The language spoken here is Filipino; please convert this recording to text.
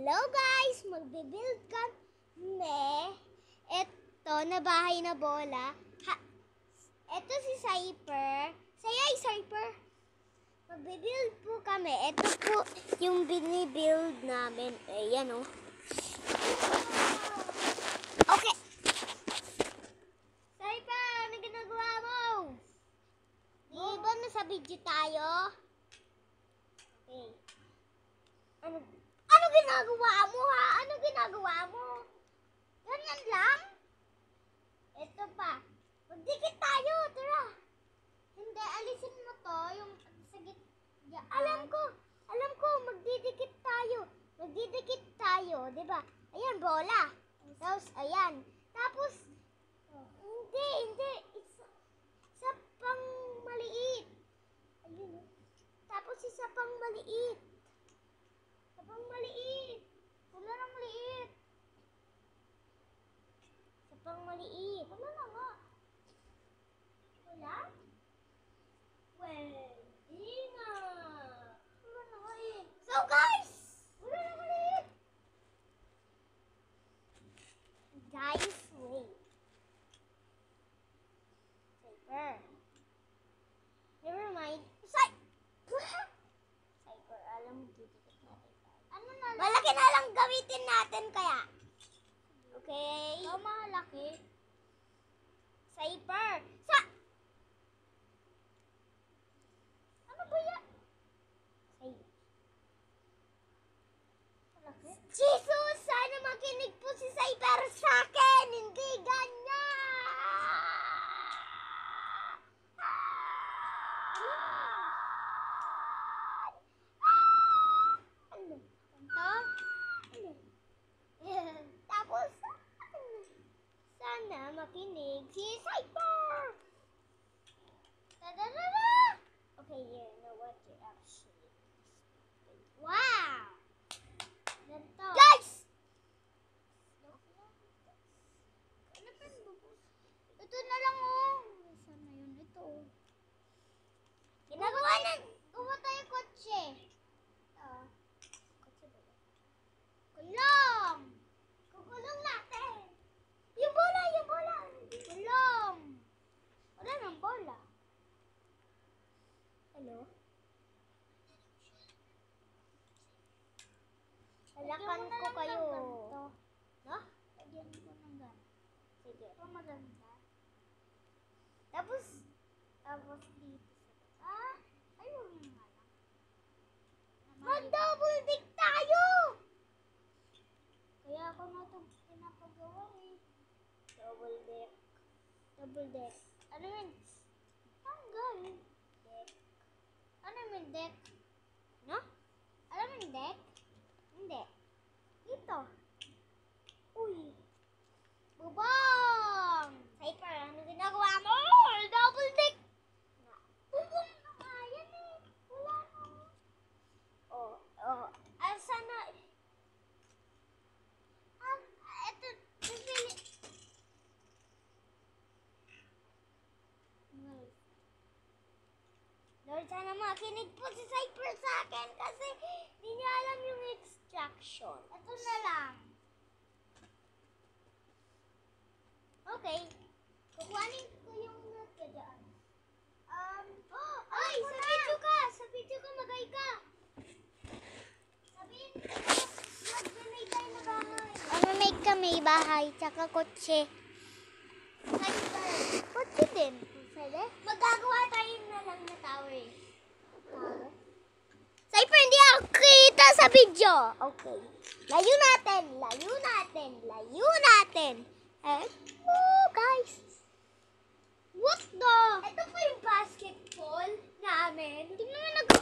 Hello guys! Magbe-build kami. Ito na bahay na bola. Ito si Cyper. Say hi, Cyper. Magbe-build po kami. Ito po yung binibuild namin. Ayan o. Okay. Cyper, ano ginagawa mo? Di ba nasa video tayo? Okay. Ano ginagawa mo ha? Ano ginagawa mo? Ganyan lang? Ito pa. Magdikit tayo, tara. Hindi, alisin mo to. Yung sa gitna. Alam ko, magdidikit tayo. Magdidikit tayo, di ba? Ayan, bola. Tapos, ayan. Tapos, hindi. Isa pang maliit. Ayun. Tapos, isa pang maliit. Wala nang liit. Isa pang maliit. Wala na nga. Wala? Pwede nga. Wala na nga eh. So guys! Wala na maliit. Guys, wait. Cyper. Never mind. Cyper, alam mo dito. Malaki na lang gamitin natin kaya. Okay? So, malaki. Cyper. Ano ba yan? Malaki? Jesus! Sana makinig po si Cyper sa akin. Hindi ganyan. Tapos, sana makinig si Cyper! Tadadada! Okay, you know what you're actually. Wow! Ganito. Guys! Ito na lang oh. Sana yun ito. Ginagawa na. Gawa tayo kotse. Kulong! Kukulong natin! Yung bola! Kulong! Wala nang bola. Hello? Halakan ko kayo. No? Lagyan ko ng gan. Sige. Ito maganda. Tapos dito sa ayun nga lang. Mag-double dick tayo! Kaya ako na itong pinapagawa eh. Double deck. Ano yun? Tanggal. Deck. Ano yun deck? No? Alam mo yung deck? Hindi. Ito. Uy. Bubong! Cyper, ano ginagawa mo? Double deck! Bubong na nga yan eh. Wala na. Oh. Sana... Lord, sana makinig po si Cyper sa akin kasi hindi niya alam yung extraction. Ito na lang. Okay. Kukuhanin ko yung nasa dyan. Ay, sa video ka, magay ka. Sabihin ko, mag-make tayo na bahay. Mag-make kami bahay, tsaka kotse. Cyper, kotse din. Pwede? Magagawa tayo na lang na tower eh. Cyper, hindi ako kita sa video. Okay. Layo natin. Oh, guys. What the? Ito po yung basketball namin. Tingnan mo